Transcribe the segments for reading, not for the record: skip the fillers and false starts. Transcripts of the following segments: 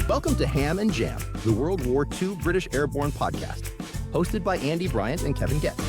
Welcome to Ham and Jam, the World War II British Airborne podcast, hosted by Andy Bryant and Kevin Getz.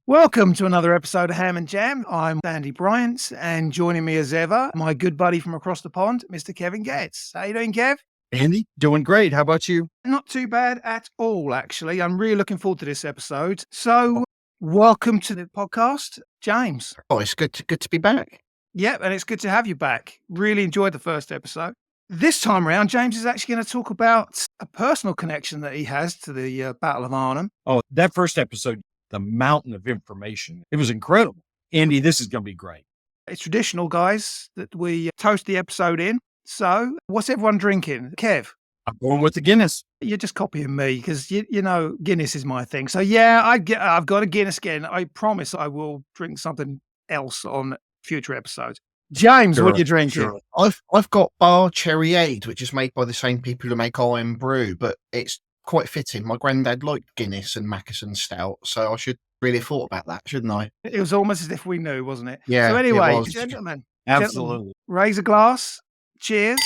Welcome to another episode of Ham and Jam. I'm Andy Bryant, and joining me as ever, my good buddy from across the pond, Mr. Kevin Getz. How you doing, Kev? Andy, doing great. How about you? Not too bad at all, actually. I'm really looking forward to this episode. So, welcome to the podcast, James. Oh, it's good to be back. Yep, and it's good to have you back. Really enjoyed the first episode. This time around, James is actually going to talk about a personal connection that he has to the Battle of Arnhem. Oh, that first episode, the mountain of information. It was incredible. Andy, this is going to be great. It's traditional, guys, that we toast the episode in. So, what's everyone drinking? Kev? I'm going with the Guinness. You're just copying me because, you know, Guinness is my thing. So, yeah, I've got a Guinness again. I promise I will drink something else on future episodes. James, Sure, what are you drinking? Sure. I've got Bar Cherryade, which is made by the same people who make Iron Brew, but it's quite fitting. My granddad liked Guinness and Mackerson Stout, so I should really have thought about that, shouldn't I? It was almost as if we knew, wasn't it? Yeah. So anyway, it was. gentlemen, Absolutely. raise a glass. Cheers.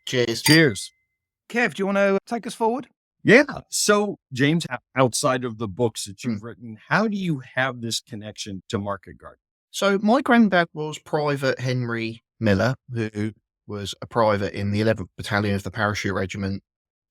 Cheers. Cheers. Kev, do you want to take us forward? Yeah. So, James, outside of the books that you've written, how do you have this connection to Market Garden? So my granddad was Private Henry Miller, who was a private in the 11th Battalion of the Parachute regiment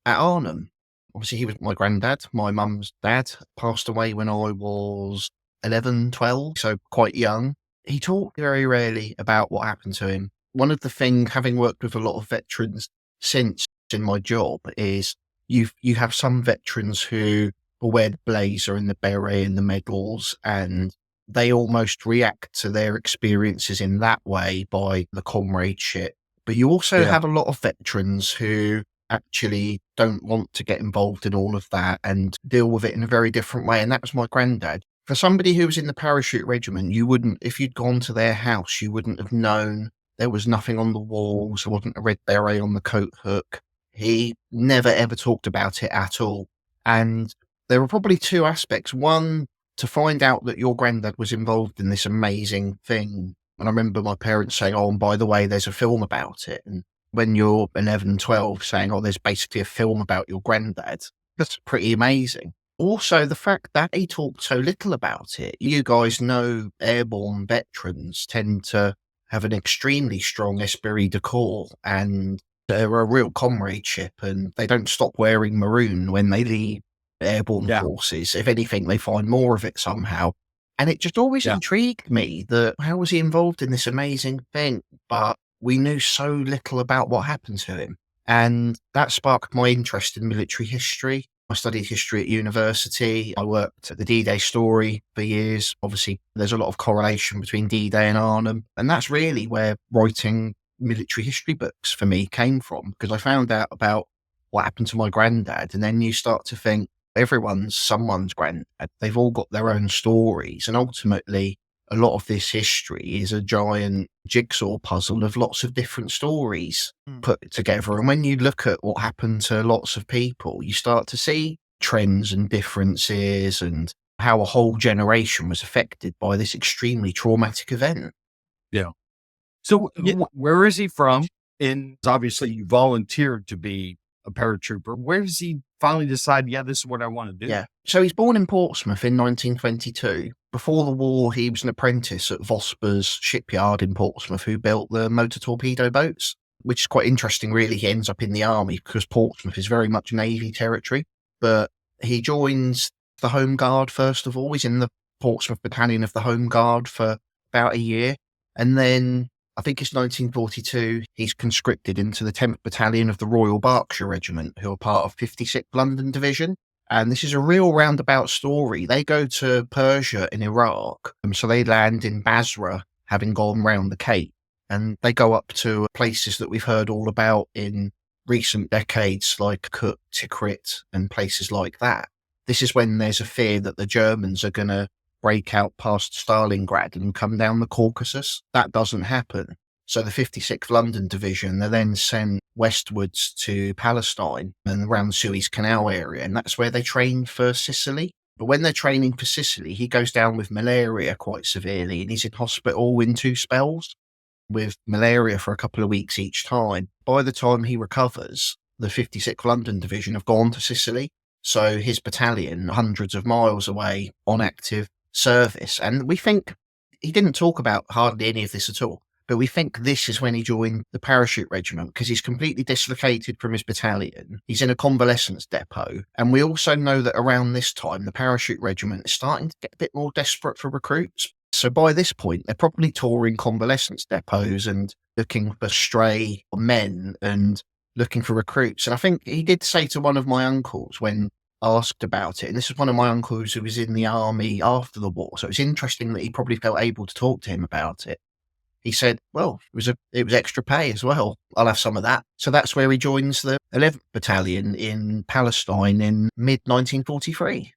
at Arnhem. Obviously, he was my granddad. My mum's dad passed away when I was 11, 12, so quite young. He talked very rarely about what happened to him. One of the things, having worked with a lot of veterans since in my job, is you have some veterans who will wear the blazer and the beret and the medals, and they almost react to their experiences in that way by the comradeship. But you also have a lot of veterans who actually don't want to get involved in all of that and deal with it in a very different way. And that was my granddad. For somebody who was in the parachute regiment, you wouldn't, if you'd gone to their house, you wouldn't have known there was nothing on the walls. There wasn't a red beret on the coat hook. He never ever talked about it at all. And there were probably two aspects. One, to find out that your granddad was involved in this amazing thing. And I remember my parents saying, oh, and by the way, there's a film about it. And when you're 11, 12 saying, oh, there's basically a film about your granddad, that's pretty amazing. Also, the fact that he talked so little about it. You guys know airborne veterans tend to have an extremely strong esprit de corps, and they're a real comradeship, and they don't stop wearing maroon when they leave airborne forces. If anything, they find more of it somehow. And it just always intrigued me that how was he involved in this amazing thing, but we knew so little about what happened to him. And that sparked my interest in military history. I studied history at university. I worked at the D-Day story for years. Obviously, there's a lot of correlation between D-Day and Arnhem. And that's really where writing military history books for me came from, because I found out about what happened to my granddad. And then you start to think, everyone's someone's granddad. They've all got their own stories. And ultimately, a lot of this history is a giant jigsaw puzzle of lots of different stories put together. And when you look at what happened to lots of people, you start to see trends and differences and how a whole generation was affected by this extremely traumatic event. Yeah. So where is he from? And obviously you volunteered to be a paratrooper. Where does he finally decide, this is what I want to do? Yeah. So he's born in Portsmouth in 1922. Before the war, he was an apprentice at Vosper's shipyard in Portsmouth, who built the motor torpedo boats, which is quite interesting, really. He ends up in the army because Portsmouth is very much Navy territory. But he joins the Home Guard, first of all. He's in the Portsmouth Battalion of the Home Guard for about a year. And then I think it's 1942, he's conscripted into the 10th Battalion of the Royal Berkshire Regiment, who are part of 56th London Division. And this is a real roundabout story. They go to Persia in Iraq, so they land in Basra, having gone round the Cape, and they go up to places that we've heard all about in recent decades, like Kut, Tikrit, and places like that. This is when there's a fear that the Germans are going to break out past Stalingrad and come down the Caucasus. That doesn't happen. So the 56th London Division, they're then sent westwards to Palestine and around the Suez Canal area, and that's where they train for Sicily. But when they're training for Sicily, he goes down with malaria quite severely, and he's in hospital in 2 spells. with malaria for a couple of weeks each time. By the time he recovers, the 56th London Division have gone to Sicily. So his battalion, hundreds of miles away, on active service. And we think he didn't talk about hardly any of this at all. But we think this is when he joined the parachute regiment, because he's completely dislocated from his battalion. He's in a convalescence depot. And we also know that around this time, the parachute regiment is starting to get a bit more desperate for recruits. So by this point, they're probably touring convalescence depots and looking for stray men and looking for recruits. And I think he did say to one of my uncles when asked about it, and this is one of my uncles who was in the army after the war, so it's interesting that he probably felt able to talk to him about it. He said, well, it was extra pay as well. I'll have some of that. So that's where he joins the 11th Battalion in Palestine in mid-1943.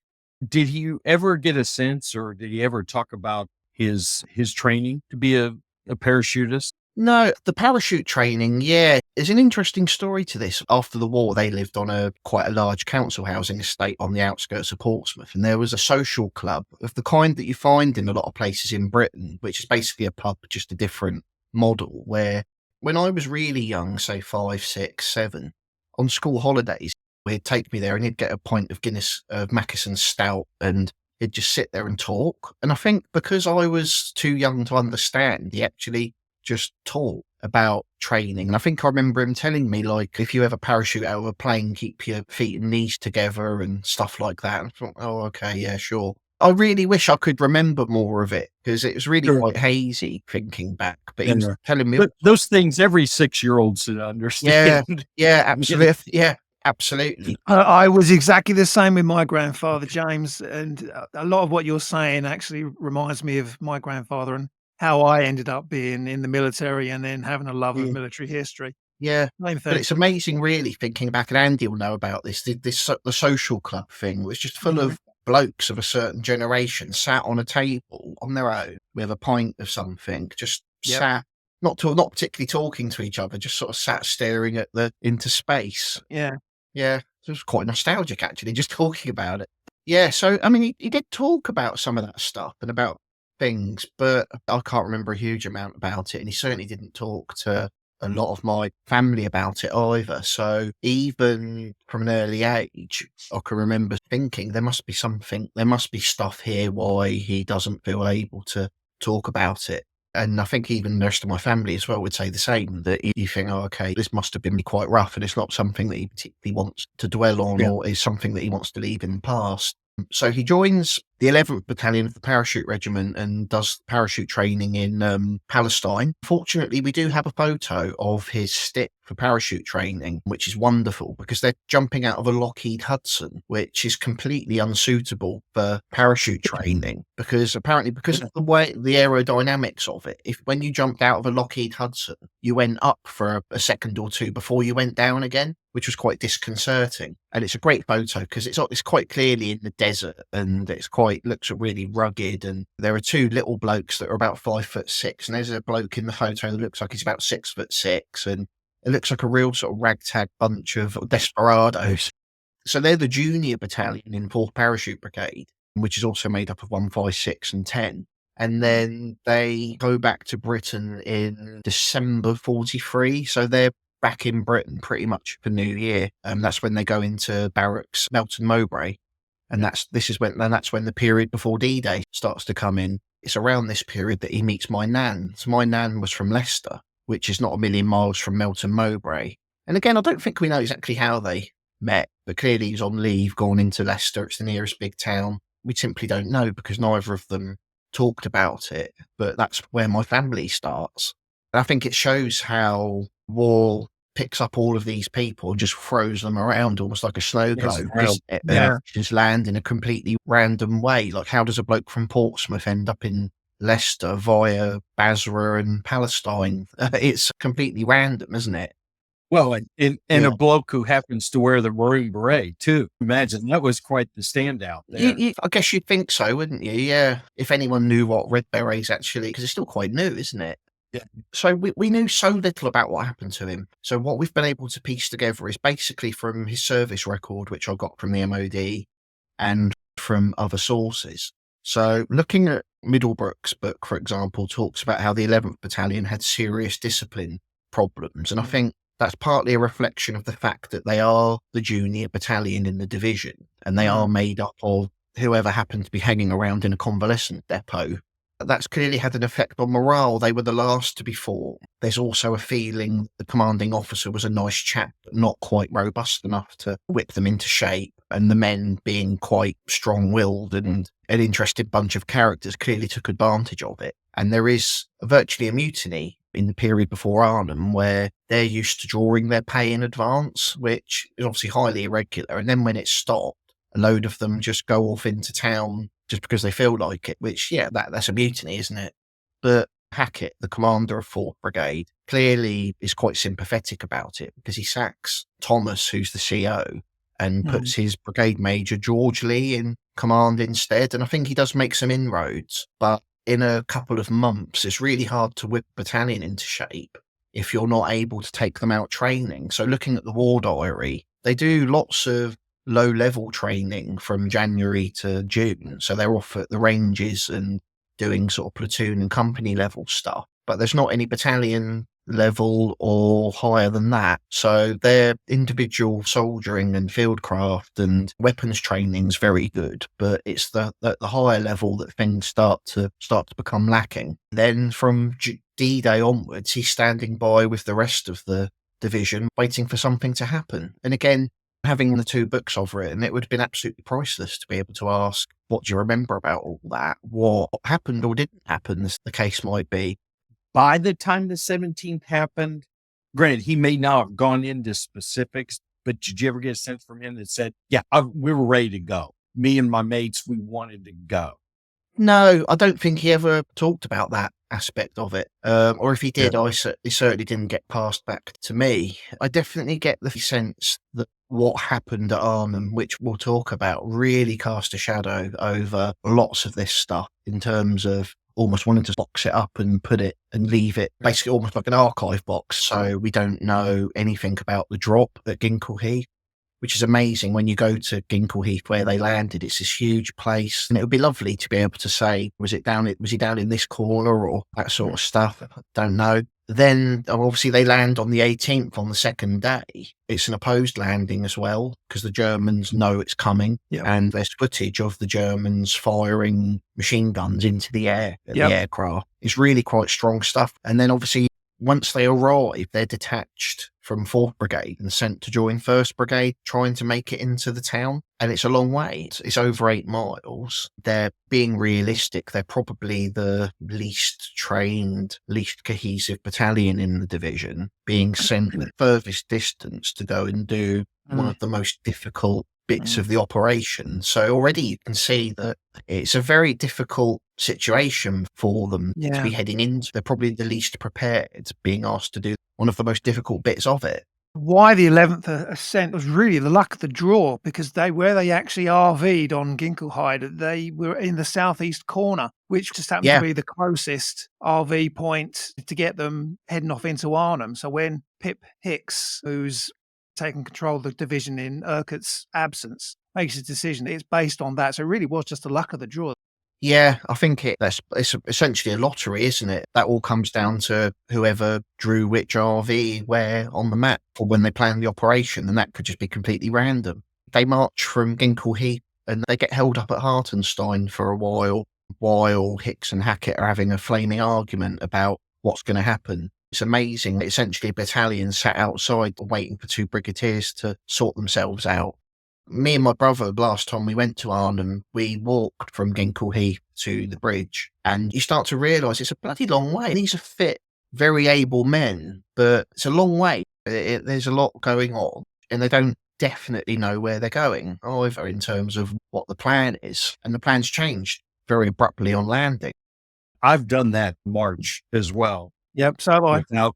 Did you ever get a sense, or did he ever talk about his training to be a parachutist? No, the parachute training, yeah. There's an interesting story to this. After the war, they lived on quite a large council housing estate on the outskirts of Portsmouth, and there was a social club of the kind that you find in a lot of places in Britain, which is basically a pub, just a different model, where when I was really young, say 5, 6, 7, on school holidays, he'd take me there and he'd get a pint of Guinness, of Mackeson Stout, and he'd just sit there and talk. And I think because I was too young to understand, he actually just taught about training. And I think I remember him telling me, like, if you ever parachute out of a plane, keep your feet and knees together and stuff like that. And I thought, oh, okay, yeah, sure. I really wish I could remember more of it, because it was really quite hazy thinking back. But he was telling me... But those things every 6-year-old should understand. Yeah, absolutely. Yeah, absolutely. I was exactly the same with my grandfather, James. And a lot of what you're saying actually reminds me of my grandfather and how I ended up being in the military and then having a love of military history. Yeah, Same thing. but it's amazing, really, thinking back, and Andy will know about this. The social club thing was just full of blokes of a certain generation sat on a table on their own with a pint of something, just sat, not particularly talking to each other, just sort of sat staring at into space. Yeah. It was quite nostalgic, actually, just talking about it. Yeah, so, I mean, he did talk about some of that stuff and about things, but I can't remember a huge amount about it, and he certainly didn't talk to a lot of my family about it either. So even from an early age, I can remember thinking there must be stuff here why he doesn't feel able to talk about it. And I think even the rest of my family as well would say the same, that you think, oh, okay, this must have been quite rough, and it's not something that he particularly wants to dwell on or is something that he wants to leave in the past. So he joins the 11th Battalion of the Parachute Regiment and does parachute training in Palestine. Fortunately, we do have a photo of his stick for parachute training, which is wonderful because they're jumping out of a Lockheed Hudson, which is completely unsuitable for parachute training because of the way the aerodynamics of it. When you jumped out of a Lockheed Hudson, you went up for a second or two before you went down again, which was quite disconcerting. And it's a great photo because it's quite clearly in the desert and looks really rugged. And there are two little blokes that are about 5'6", and there's a bloke in the photo that looks like he's about 6'6", and it looks like a real sort of ragtag bunch of desperados. So they're the junior battalion in 4th Parachute Brigade, which is also made up of 1, 5, 6 and 10. And then they go back to Britain in December 43. So they're back in Britain pretty much for New Year. That's when they go into barracks, Melton Mowbray. And that's when the period before D-Day starts to come in. It's around this period that he meets my nan. So my nan was from Leicester, which is not a million miles from Melton Mowbray. And again, I don't think we know exactly how they met, but clearly he's on leave, gone into Leicester. It's the nearest big town. We simply don't know because neither of them talked about it. But that's where my family starts. And I think it shows how war picks up all of these people and just throws them around almost like a snow globe. Just land in a completely random way. Like, how does a bloke from Portsmouth end up in Leicester via Basra and Palestine? It's completely random, isn't it? Well, and a bloke who happens to wear the maroon beret too. Imagine that was quite the standout there. I guess you'd think so, wouldn't you? Yeah. If anyone knew what red berets actually, because it's still quite new, isn't it? Yeah. So we knew so little about what happened to him. So what we've been able to piece together is basically from his service record, which I got from the MOD and from other sources. So looking at Middlebrook's book, for example, talks about how the 11th Battalion had serious discipline problems. And I think that's partly a reflection of the fact that they are the junior battalion in the division, and they are made up of whoever happened to be hanging around in a convalescent depot. That's clearly had an effect on morale. They were the last to be formed. There's also a feeling the commanding officer was a nice chap, but not quite robust enough to whip them into shape. And the men, being quite strong-willed and an interested bunch of characters, clearly took advantage of it. And there is virtually a mutiny in the period before Arnhem where they're used to drawing their pay in advance, which is obviously highly irregular. And then when it stopped, a load of them just go off into town just because they feel like it, which, that's a mutiny, isn't it? But Hackett, the commander of 4th Brigade, clearly is quite sympathetic about it because he sacks Thomas, who's the CO, and puts his brigade major, George Lee, in command instead. And I think he does make some inroads, but in a couple of months, it's really hard to whip a battalion into shape if you're not able to take them out training. So looking at the war diary, they do lots of low-level training from January to June. So they're off at the ranges and doing sort of platoon and company level stuff. But there's not any battalion level or higher than that. So their individual soldiering and fieldcraft and weapons training is very good. But it's the higher level that things start to become lacking. Then from D-Day onwards, he's standing by with the rest of the division, waiting for something to happen. And again, having the 2 books of it, and it would have been absolutely priceless to be able to ask, what do you remember about all that? What happened or didn't happen, as the case might be. By the time the 17th happened, granted, he may not have gone into specifics, but did you ever get a sense from him that said, we were ready to go. Me and my mates, we wanted to go? No, I don't think he ever talked about that aspect of it. Or if he did, he certainly didn't get passed back to me. I definitely get the sense that what happened at Arnhem, which we'll talk about, really cast a shadow over lots of this stuff in terms of almost wanting to box it up and put it and leave it basically almost like an archive box. So we don't know anything about the drop at Ginkle Heath, which is amazing. When you go to Ginkle Heath where they landed, it's this huge place, and it would be lovely to be able to say, was he down in this corner or that sort of stuff? I don't know. Then obviously they land on the 18th on the second day. It's an opposed landing as well because the Germans know it's coming, and there's footage of the Germans firing machine guns into the air at the aircraft. It's really quite strong stuff. And then obviously once they arrive, they're detached from 4th Brigade and sent to join 1st Brigade, trying to make it into the town. And it's a long way. It's over 8 miles. They're being realistic. They're probably the least trained, least cohesive battalion in the division, being sent the furthest distance to go and do one of the most difficult bits of the operation. So already you can see that it's a very difficult situation for them to be heading into. They're probably the least prepared, being asked to do one of the most difficult bits of it. Why the 11th Ascent was really the luck of the draw, because where they actually RV'd on Ginkelheide, they were in the southeast corner, which just happened to be the closest RV point to get them heading off into Arnhem. So when Pip Hicks, who's taken control of the division in Urquhart's absence, makes his decision, it's based on that. So it really was just the luck of the draw. Yeah, I think it's essentially a lottery, isn't it? That all comes down to whoever drew which RV where on the map for when they plan the operation, and that could just be completely random. They march from Ginkle Heath and they get held up at Hartenstein for a while Hicks and Hackett are having a flaming argument about what's going to happen. It's amazing. Essentially, a battalion sat outside waiting for 2 brigadiers to sort themselves out. Me and my brother, last time we went to Arnhem, we walked from Ginkle Heath to the bridge, and you start to realise it's a bloody long way. These are fit, very able men, but it's a long way. There's a lot going on, and they don't definitely know where they're going either in terms of what the plan is. And the plan's changed very abruptly on landing. I've done that march as well. Yep, so have I. Now,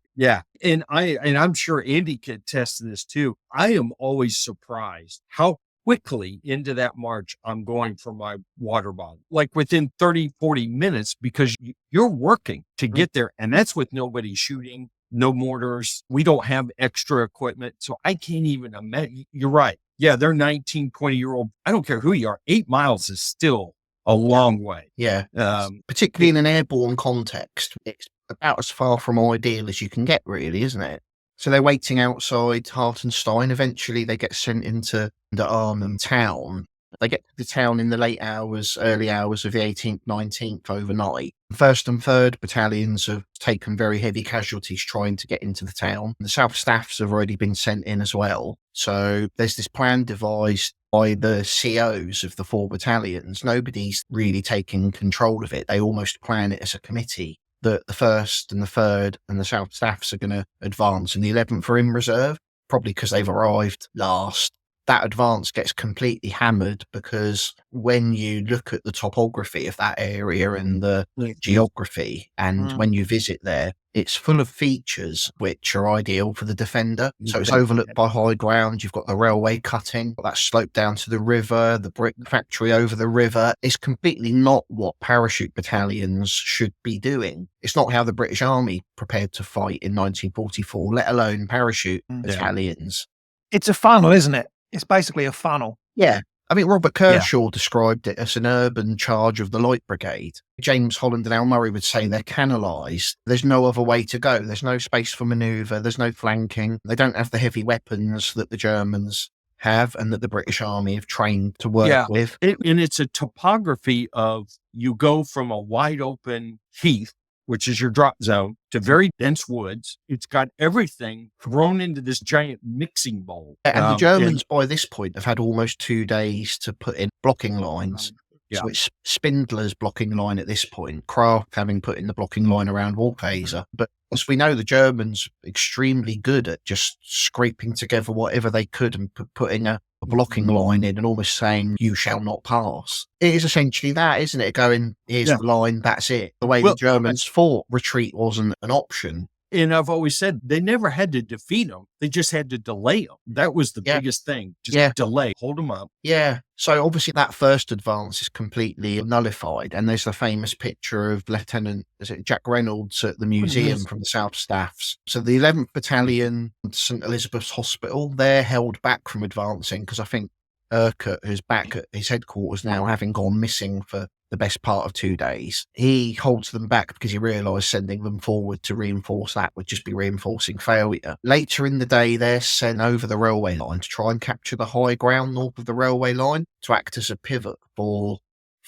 and I'm sure Andy could attest to this too. I am always surprised how quickly into that march I'm going for my water bottle, like within 30, 40 minutes, because you're working to get there. And that's with nobody shooting, no mortars. We don't have extra equipment. So I can't even imagine. You're right. Yeah, they're 19, 20-year-old. I don't care who you are. 8 miles is still a long way. Yeah. Um, Particularly in an airborne context, it's about as far from ideal as you can get, really, isn't it? So they're waiting outside Hartenstein. Eventually, they get sent into the Arnhem town. They get to the town in the late hours, early hours of the 18th, 19th overnight. The 1st and 3rd battalions have taken very heavy casualties trying to get into the town. The South Staffs have already been sent in as well. So there's this plan devised by the COs of the 4 battalions. Nobody's really taking control of it. They almost plan it as a committee that the 1st and the 3rd and the South Staffs are going to advance and the 11th are in reserve, probably because they've arrived last. That advance gets completely hammered because when you look at the topography of that area and the geography, and when you visit there, it's full of features which are ideal for the defender. So it's overlooked by high ground. You've got the railway cutting, that slope down to the river, the brick factory over the river. It's completely not what parachute battalions should be doing. It's not how the British Army prepared to fight in 1944, let alone parachute battalions. It's a funnel, isn't it? It's basically a funnel. Yeah. I mean, Robert Kershaw described it as an urban charge of the Light Brigade. James Holland and Al Murray would say they're canalised. There's no other way to go. There's no space for manoeuvre. There's no flanking. They don't have the heavy weapons that the Germans have and that the British Army have trained to work with. And it's a topography of you go from a wide open heath, which is your drop zone, to very dense woods. It's got everything thrown into this giant mixing bowl. And the Germans, by this point, have had almost 2 days to put in blocking lines. So it's Spindler's blocking line at this point, Kraft having put in the blocking line around Walkhazer. But as we know, the Germans extremely good at just scraping together whatever they could and putting a blocking line in and almost saying, you shall not pass. It is essentially that, isn't it? Going, here's the line, that's it. The way the Germans fought, retreat wasn't an option. And I've always said they never had to defeat them. They just had to delay them. That was the biggest thing. Just delay, hold them up. Yeah. So obviously that first advance is completely nullified. And there's the famous picture of Lieutenant Jack Reynolds at the museum from the South Staffs. So the 11th Battalion, St. Elizabeth's Hospital, they're held back from advancing because I think Urquhart, who's back at his headquarters now, having gone missing for the best part of 2 days, he holds them back because he realised sending them forward to reinforce that would just be reinforcing failure. Later in the day, they're sent over the railway line to try and capture the high ground north of the railway line to act as a pivot for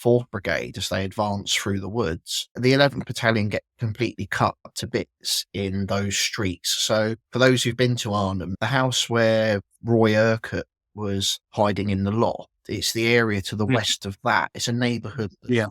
4th Brigade as they advance through the woods. The 11th Battalion get completely cut to bits in those streets. So for those who've been to Arnhem, the house where Roy Urquhart was hiding in the lot, it's the area to the west of that. It's a neighbourhood that's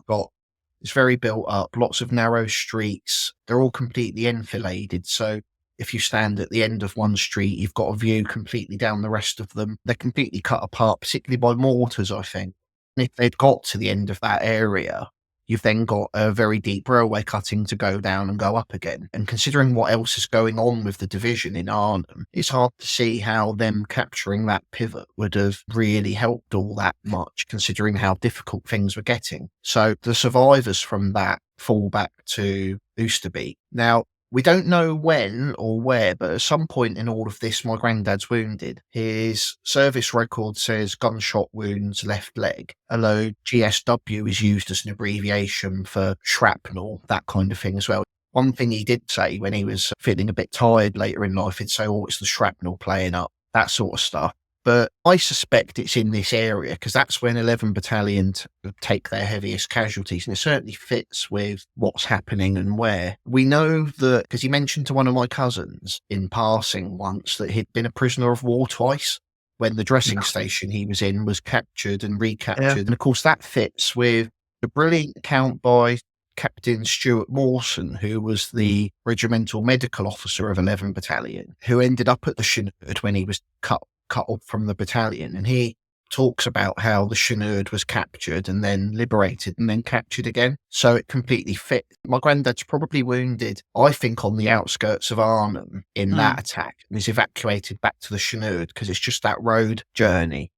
it's very built up, lots of narrow streets. They're all completely enfiladed. So if you stand at the end of one street, you've got a view completely down the rest of them. They're completely cut apart, particularly by mortars, I think. And if they'd got to the end of that area, you've then got a very deep railway cutting to go down and go up again. And considering what else is going on with the division in Arnhem, it's hard to see how them capturing that pivot would have really helped all that much, considering how difficult things were getting. So the survivors from that fall back to Oosterbeek. Now, we don't know when or where, but at some point in all of this, my granddad's wounded. His service record says gunshot wounds, left leg, although GSW is used as an abbreviation for shrapnel, that kind of thing as well. One thing he did say when he was feeling a bit tired later in life, he'd say, oh, it's the shrapnel playing up, that sort of stuff. But I suspect it's in this area because that's when 11 Battalion take their heaviest casualties. And it certainly fits with what's happening and where. We know that, because he mentioned to one of my cousins in passing once that he'd been a prisoner of war twice when the dressing station he was in was captured and recaptured. And of course, that fits with the brilliant account by Captain Stuart Mawson, who was the regimental medical officer of 11 Battalion, who ended up at the Chinook when he was cut off from the battalion. And he talks about how the Chinook was captured and then liberated and then captured again. So it completely fit. My granddad's probably wounded, I think, on the outskirts of Arnhem in that attack and is evacuated back to the Chinook because it's just that road journey.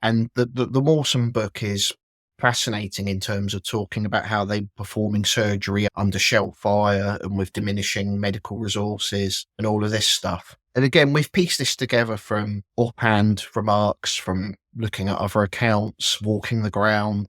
And the Mawson book is fascinating in terms of talking about how they were performing surgery under shell fire and with diminishing medical resources and all of this stuff. And again, we've pieced this together from offhand remarks, from looking at other accounts, walking the ground.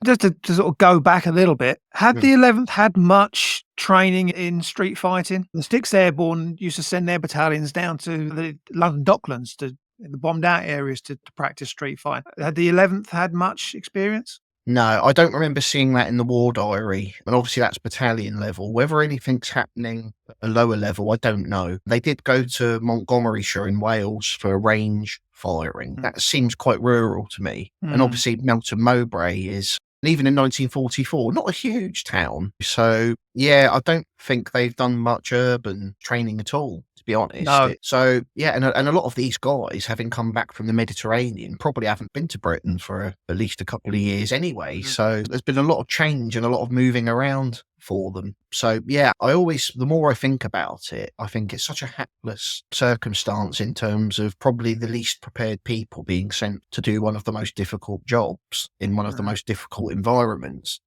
Just to sort of go back a little bit, had Mm. the 11th had much training in street fighting? The 6th Airborne used to send their battalions down to the London Docklands, to the bombed out areas, to practice street fighting. Had the 11th had much experience? No, I don't remember seeing that in the war diary. And obviously that's battalion level. Whether anything's happening at a lower level, I don't know. They did go to Montgomeryshire in Wales for range firing. That seems quite rural to me. And obviously Melton Mowbray is, even in 1944, not a huge town. So, yeah, I don't think they've done much urban training at all, to be honest. No. So, yeah, and a lot of these guys, having come back from the Mediterranean, probably haven't been to Britain for at least a couple of years anyway. So there's been a lot of change and a lot of moving around for them. So, yeah, the more I think about it, I think it's such a hapless circumstance in terms of probably the least prepared people being sent to do one of the most difficult jobs in one of the most difficult environments.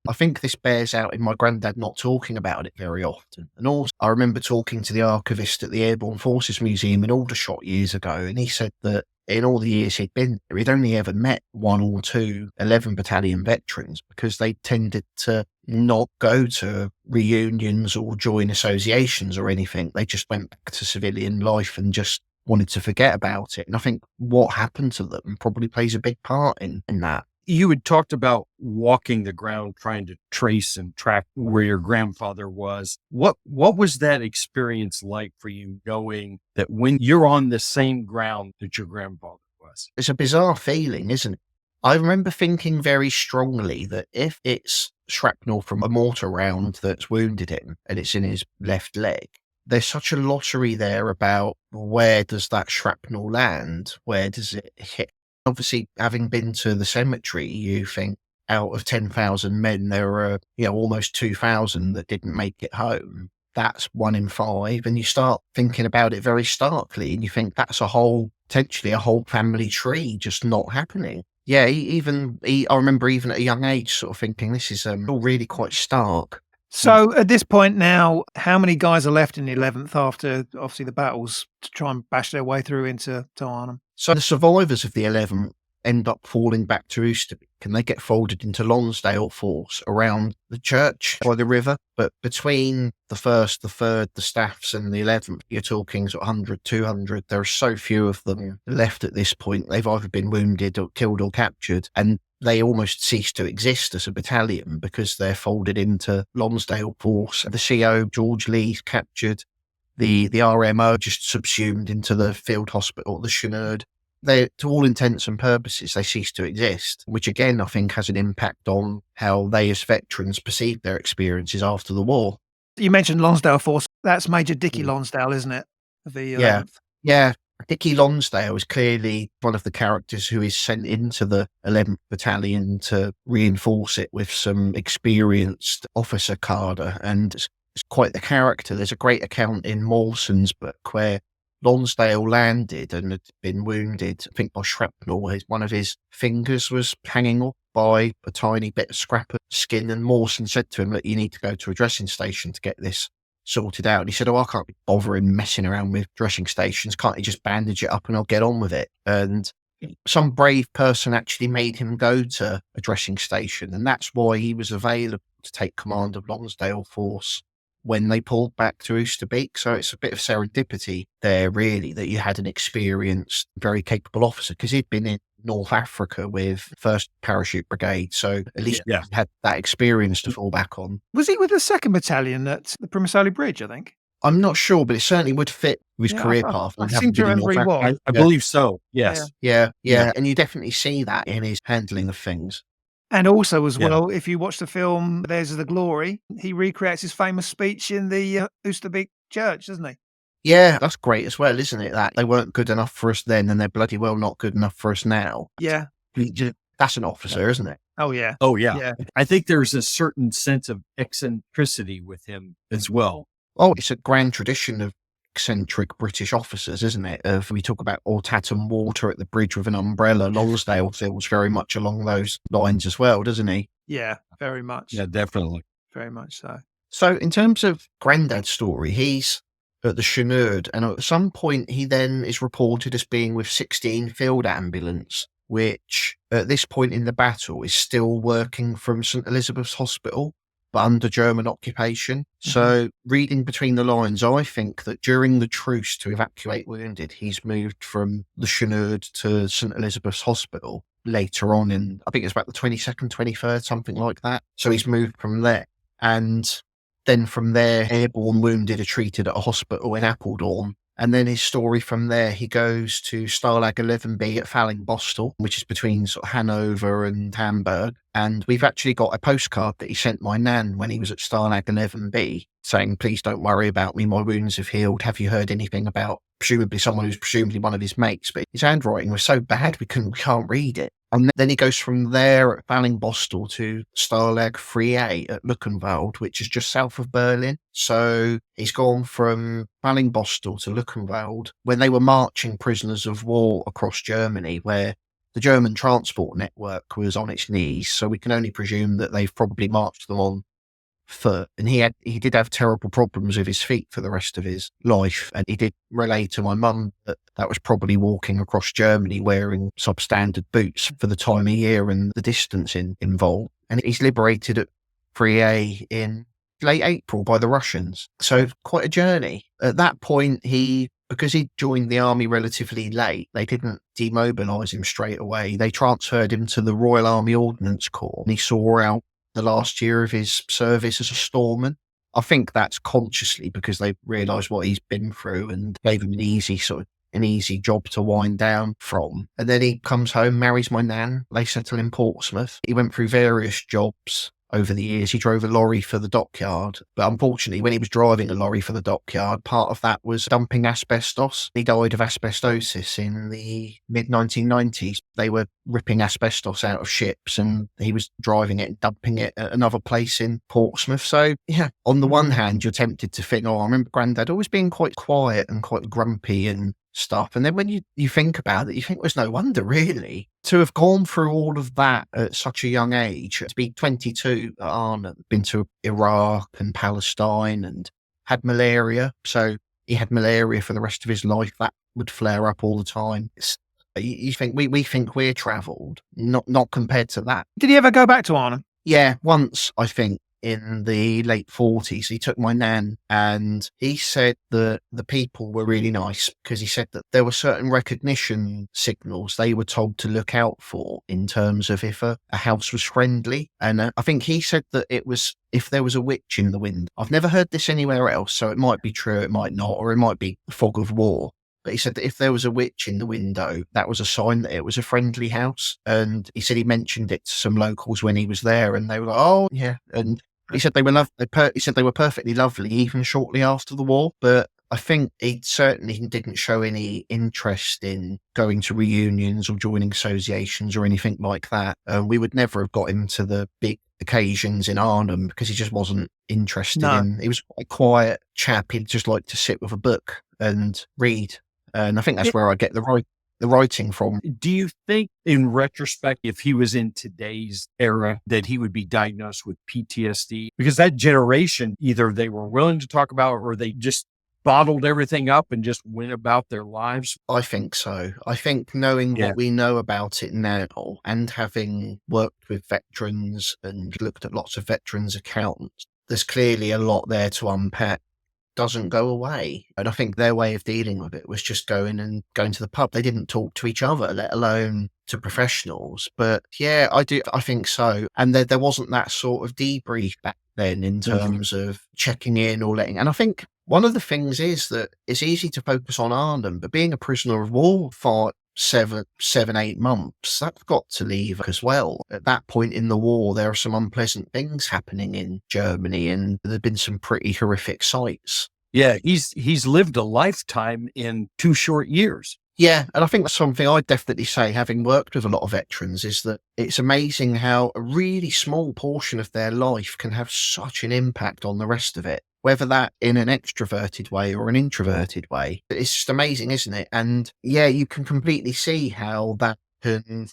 I think this bears out in my granddad not talking about it very often. And also, I remember talking to the archivist at the Airborne Forces Museum in Aldershot years ago, and he said that in all the years he'd been there, he'd only ever met 1 or 2 11th Battalion veterans, because they tended to not go to reunions or join associations or anything. They just went back to civilian life and just wanted to forget about it. And I think what happened to them probably plays a big part in that. You had talked about walking the ground, trying to trace and track where your grandfather was. What was that experience like for you, knowing that when you're on the same ground that your grandfather was? It's a bizarre feeling, isn't it? I remember thinking very strongly that if it's shrapnel from a mortar round that's wounded him and it's in his left leg, there's such a lottery there about where does that shrapnel land? Where does it hit? Obviously, having been to the cemetery, you think out of 10,000 men, there were almost 2,000 that didn't make it home. That's 1 in 5. And you start thinking about it very starkly, and you think that's potentially a whole family tree just not happening. Yeah, I remember even at a young age sort of thinking this is all really quite stark. So at this point now, how many guys are left in the 11th after obviously the battles to try and bash their way through into Arnhem? So the survivors of the 11th end up falling back to Oosterbeek, and they get folded into Lonsdale Force around the church by the river. But between the 1st, the 3rd, the Staffs and the 11th, you're talking sort of 100, 200. There are so few of them left at this point. They've either been wounded or killed or captured, and they almost cease to exist as a battalion because they're folded into Lonsdale Force. The CO, George Lee's captured. The RMO just subsumed into the field hospital, the Chinoord. They, to all intents and purposes, they cease to exist, which again, I think has an impact on how they as veterans perceive their experiences after the war. You mentioned Lonsdale Force. That's Major Dickie Lonsdale, isn't it? Of the 11th. Yeah. Dickie Lonsdale is clearly one of the characters who is sent into the 11th Battalion to reinforce it with some experienced officer cadre, and it's quite the character. There's a great account in Mawson's book where Lonsdale landed and had been wounded, I think by shrapnel. One of his fingers was hanging off by a tiny bit of scrap of skin, and Mawson said to him that you need to go to a dressing station to get this sorted out. And he said, I can't be bothering messing around with dressing stations. Can't you just bandage it up and I'll get on with it? And some brave person actually made him go to a dressing station, and that's why he was available to take command of Lonsdale Force when they pulled back to Oosterbeek. So it's a bit of serendipity there, really, that you had an experienced, very capable officer, because he'd been in North Africa with 1st Parachute Brigade. So at least he had that experience to fall back on. Was he with the 2nd Battalion at the Primisoli Bridge, I think? I'm not sure, but it certainly would fit with his career path. I seem to remember he was. I believe so, yes. Yeah. And you definitely see that in his handling of things. And also, as well, if you watch the film There's the Glory, he recreates his famous speech in the Oosterbeek church, doesn't he? Yeah, that's great as well, isn't it? That they weren't good enough for us then, and they're bloody well not good enough for us now. Yeah. That's an officer, isn't it? Oh, yeah. Oh, yeah. I think there's a certain sense of eccentricity with him as well. Oh, it's a grand tradition of eccentric British officers, isn't it? We talk about Tatham Water at the bridge with an umbrella. Lonsdale feels very much along those lines as well, doesn't he? Yeah, very much. Yeah, definitely. Very much so. So in terms of Grandad's story, he's at the Chinoord, and at some point he then is reported as being with 16 Field Ambulance which at this point in the battle is still working from St. Elizabeth's Hospital, but under German occupation. So reading between the lines, I think that during the truce to evacuate wounded, he's moved from the Chinood to St. Elizabeth's Hospital later on in, I think it's about the 22nd, 23rd, something like that. So he's moved from there. And then from there, airborne wounded are treated at a hospital in Apeldoorn. And then his story from there, he goes to Stalag 11B at Fallingbostel, which is between sort of Hanover and Hamburg. And we've actually got a postcard that he sent my nan when he was at Stalag 11B saying, please don't worry about me, my wounds have healed. Have you heard anything about presumably someone who's presumably one of his mates? But his handwriting was so bad we can't read it. And then he goes from there at Fallingbostel to Stalag 3A at Luckenwald, which is just south of Berlin. So he's gone from Fallingbostel to Luckenwald when they were marching prisoners of war across Germany, where the German transport network was on its knees. So we can only presume that they've probably marched them on foot. And he did have terrible problems with his feet for the rest of his life. And he did relay to my mum that was probably walking across Germany wearing substandard boots for the time of year and the distance involved. And he's liberated at 3A in late April by the Russians. So quite a journey. At that point, because he joined the army relatively late, they didn't demobilise him straight away. They transferred him to the Royal Army Ordnance Corps, and he saw out the last year of his service as a storeman. I think that's consciously because they realised what he's been through and gave him an easy job to wind down from. And then he comes home, marries my nan. They settle in Portsmouth. He went through various jobs over the years. He drove a lorry for the dockyard, but unfortunately when he was driving a lorry for the dockyard, part of that was dumping asbestos. He died of asbestosis in the mid-1990s. They were ripping asbestos out of ships and he was driving it and dumping it at another place in Portsmouth. So yeah, on the one hand you're tempted to think, I remember Grandad always being quite quiet and quite grumpy and stuff. And then when you think about it, you think there's no wonder really to have gone through all of that at such a young age, to be 22 at Arnhem, been to Iraq and Palestine and had malaria. So he had malaria for the rest of his life. That would flare up all the time. You think we think we're travelled, not compared to that. Did he ever go back to Arnhem? Yeah, once, I think. In the late 40s, he took my nan and he said that the people were really nice because he said that there were certain recognition signals they were told to look out for in terms of if a house was friendly. And I think he said that it was if there was a witch in the wind. I've never heard this anywhere else, so it might be true, it might not, or it might be fog of war. But he said that if there was a witch in the window, that was a sign that it was a friendly house. And he said he mentioned it to some locals when he was there, and they were like, "Oh, yeah." And he said they were he said they were perfectly lovely, even shortly after the war. But I think he certainly didn't show any interest in going to reunions or joining associations or anything like that. We would never have got him to the big occasions in Arnhem because he just wasn't interested in. He was quite a quiet chap. He'd just like to sit with a book and read. And I think that's where I get the writing from. Do you think, in retrospect, if he was in today's era, that he would be diagnosed with PTSD? Because that generation, either they were willing to talk about it or they just bottled everything up and just went about their lives. I think so. I think knowing what we know about it now and having worked with veterans and looked at lots of veterans' accounts, there's clearly a lot there to unpack. Doesn't go away. And I think their way of dealing with it was just going to the pub. They didn't talk to each other, let alone to professionals. But yeah, I think so. And there wasn't that sort of debrief back then in terms of checking in or letting. And I think one of the things is that it's easy to focus on Arnhem, but being a prisoner of war for 7, 8 months, that's got to leave as well. At that point in the war, there are some unpleasant things happening in Germany, and there have been some pretty horrific sights. Yeah, he's lived a lifetime in 2 short years. Yeah, and I think that's something I'd definitely say, having worked with a lot of veterans, is that it's amazing how a really small portion of their life can have such an impact on the rest of it. Whether that in an extroverted way or an introverted way. It's just amazing, isn't it? And yeah, you can completely see how that can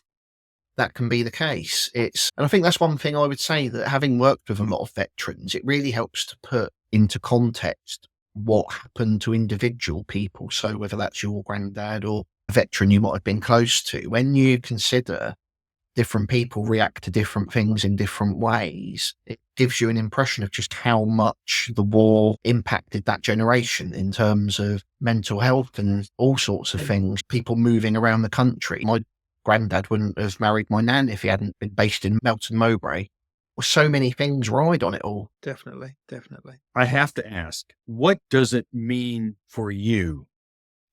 be the case. And I think that's one thing I would say, that having worked with a lot of veterans, it really helps to put into context what happened to individual people. So whether that's your granddad or a veteran you might have been close to. When you consider different people react to different things in different ways, it gives you an impression of just how much the war impacted that generation in terms of mental health and all sorts of things. People moving around the country. My granddad wouldn't have married my nan if he hadn't been based in Melton Mowbray. Well, so many things ride on it all. Definitely. I have to ask, what does it mean for you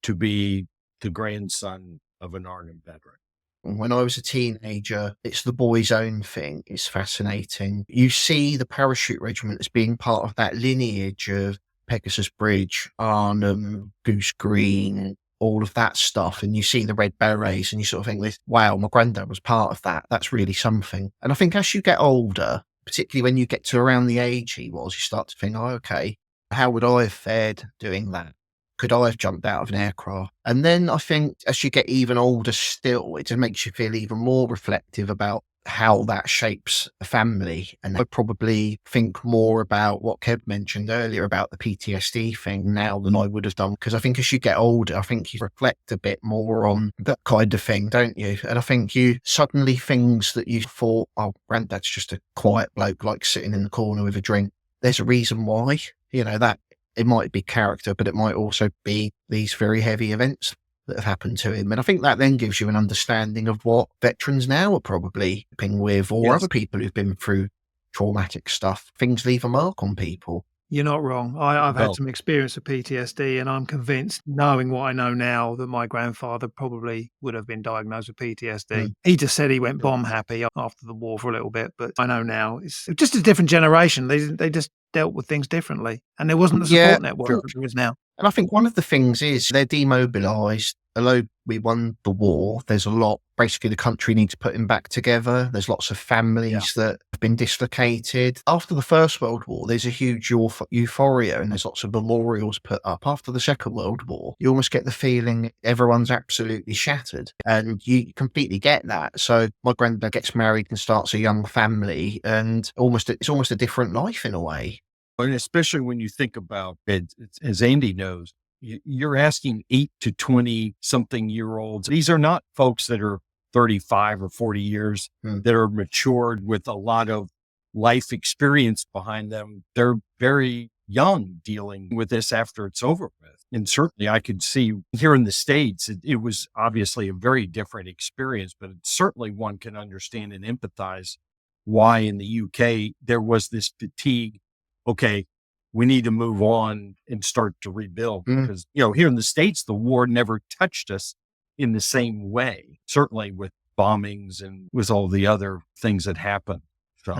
to be the grandson of an Arnhem veteran? When I was a teenager, it's the boy's own thing. It's fascinating. You see the parachute regiment as being part of that lineage of Pegasus Bridge, Arnhem, Goose Green, all of that stuff. And you see the red berets and you sort of think, wow, my granddad was part of that. That's really something. And I think as you get older, particularly when you get to around the age he was, you start to think, oh, okay, how would I have fared doing that? Could I have jumped out of an aircraft? And then I think as you get even older still, it just makes you feel even more reflective about how that shapes a family. And I probably think more about what Kev mentioned earlier about the PTSD thing now than I would have done. Because I think as you get older, I think you reflect a bit more on that kind of thing, don't you? And I think you suddenly things that you thought, oh, granddad's just a quiet bloke, like sitting in the corner with a drink. There's a reason why, that it might be character, but it might also be these very heavy events that have happened to him. And I think that then gives you an understanding of what veterans now are probably coping with, or other people who've been through traumatic stuff. Things leave a mark on people. You're not wrong. I've had some experience of PTSD, and I'm convinced, knowing what I know now, that my grandfather probably would have been diagnosed with PTSD. He just said he went bomb happy after the war for a little bit, but I know now it's just a different generation. They just dealt with things differently, and there wasn't the support network there is now. And I think one of the things is they're demobilised. Although we won the war, there's a lot, basically the country needs putting back together. There's lots of families that have been dislocated. After the First World War, there's a huge euphoria and there's lots of memorials put up. After the Second World War, you almost get the feeling everyone's absolutely shattered, and you completely get that. So my granddad gets married and starts a young family, and it's almost a different life in a way. And especially when you think about it, as Andy knows, you're asking 8 to 20 something year olds. These are not folks that are 35 or 40 years that are matured with a lot of life experience behind them. They're very young dealing with this after it's over with. And certainly I could see here in the States, it was obviously a very different experience, but certainly one can understand and empathize why in the UK there was this fatigue. Okay, we need to move on and start to rebuild because, here in the States, the war never touched us in the same way, certainly with bombings and with all the other things that happened. So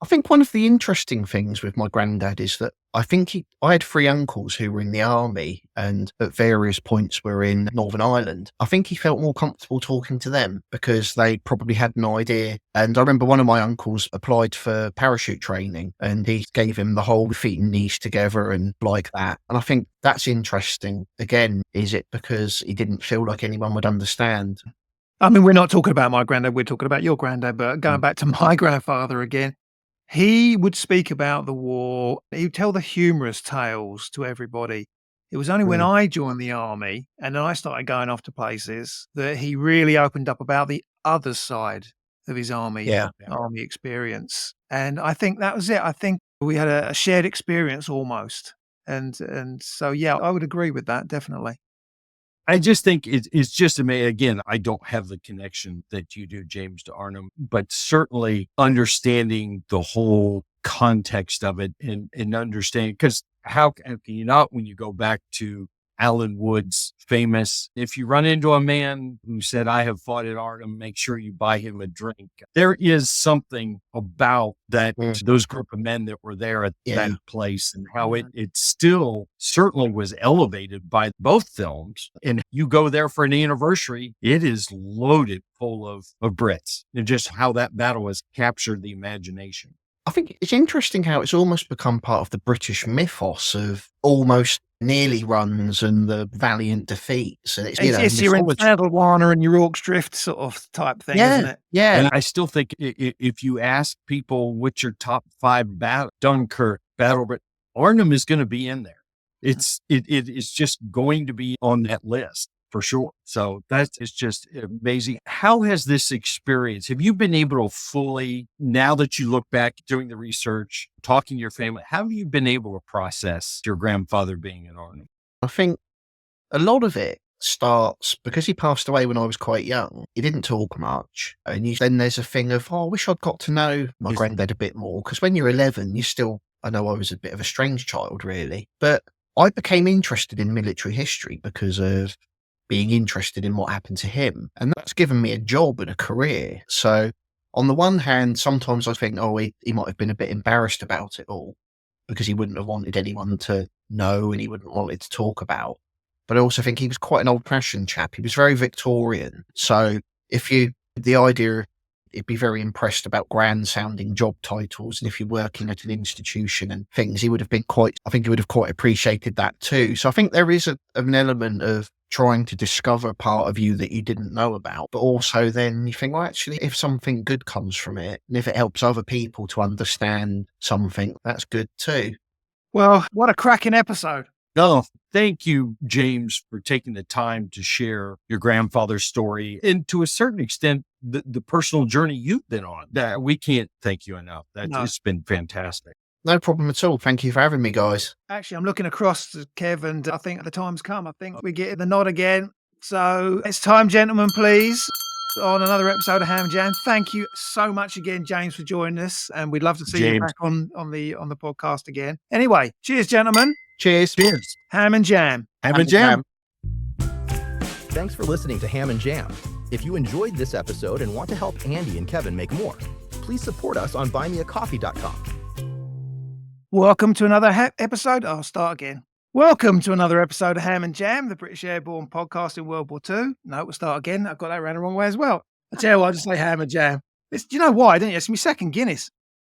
I think one of the interesting things with my granddad is that I think I had 3 uncles who were in the army and at various points were in Northern Ireland. I think he felt more comfortable talking to them because they probably had no idea. And I remember one of my uncles applied for parachute training and he gave him the whole feet and knees together and like that. And I think that's interesting. Again, is it because he didn't feel like anyone would understand? I mean, we're not talking about my granddad, we're talking about your granddad, but going back to my grandfather again, he would speak about the war. He'd tell the humorous tales to everybody. It was only when I joined the army and then I started going off to places that he really opened up about the other side of his army experience. And I think that was it. I think we had a shared experience almost. And so, yeah, I would agree with that, definitely. I just think it's just amazing. Again, I don't have the connection that you do, James, to Arnhem, but certainly understanding the whole context of it and understanding, because how can you not, when you go back to Alan Wood's famous, if you run into a man who said, I have fought at Arnhem, make sure you buy him a drink. There is something about that, those group of men that were there at that place and how it still certainly was elevated by both films. And you go there for an anniversary, it is loaded full of Brits and just how that battle has captured the imagination. I think it's interesting how it's almost become part of the British mythos of almost nearly runs and the valiant defeats. And it's your Entanglemana and your Ork's Drift sort of type thing, isn't it? Yeah. And I still think if you ask people what's your top 5 Dunkirk, Battle, Arnhem is going to be in there. It is just going to be on that list. for sure. So that is just amazing. How has this experience, have you been able to fully, now that you look back doing the research, talking to your family, how have you been able to process your grandfather being in Arnhem? I think a lot of it starts because he passed away when I was quite young. He didn't talk much. And then there's a thing of, I wish I'd got to know my granddad a bit more. Because when you're 11, you still, I know I was a bit of a strange child, really. But I became interested in military history because of being interested in what happened to him. And that's given me a job and a career. So on the one hand, sometimes I think, he might have been a bit embarrassed about it all because he wouldn't have wanted anyone to know and he wouldn't want it to talk about. But I also think he was quite an old-fashioned chap. He was very Victorian. So the idea, he'd be very impressed about grand-sounding job titles. And if you're working at an institution and things, he would have been quite appreciated that too. So I think there is an element of trying to discover part of you that you didn't know about. But also then you think, well, actually, if something good comes from it, and if it helps other people to understand something, that's good too. Well, what a cracking episode. Oh, thank you, James, for taking the time to share your grandfather's story and to a certain extent, the personal journey you've been on. That we can't thank you enough. It's been fantastic. No problem at all. Thank you for having me, guys. Actually, I'm looking across to Kev and I think the time's come. I think we're getting the nod again. So it's time, gentlemen, please, on another episode of Ham and Jam. Thank you so much again, James, for joining us. And we'd love to see you back on the podcast again. Anyway, cheers, gentlemen. Cheers. Cheers. Ham and Jam. Ham and Jam. Thanks for listening to Ham and Jam. If you enjoyed this episode and want to help Andy and Kevin make more, please support us on buymeacoffee.com. Welcome to another episode. I'll start again. Welcome to another episode of Ham and Jam, the British Airborne podcast in World War II. No, we'll start again. I've got that around the wrong way as well. I tell you what, I'll just say Ham and Jam. Do you know why, don't you? It's my second Guinness.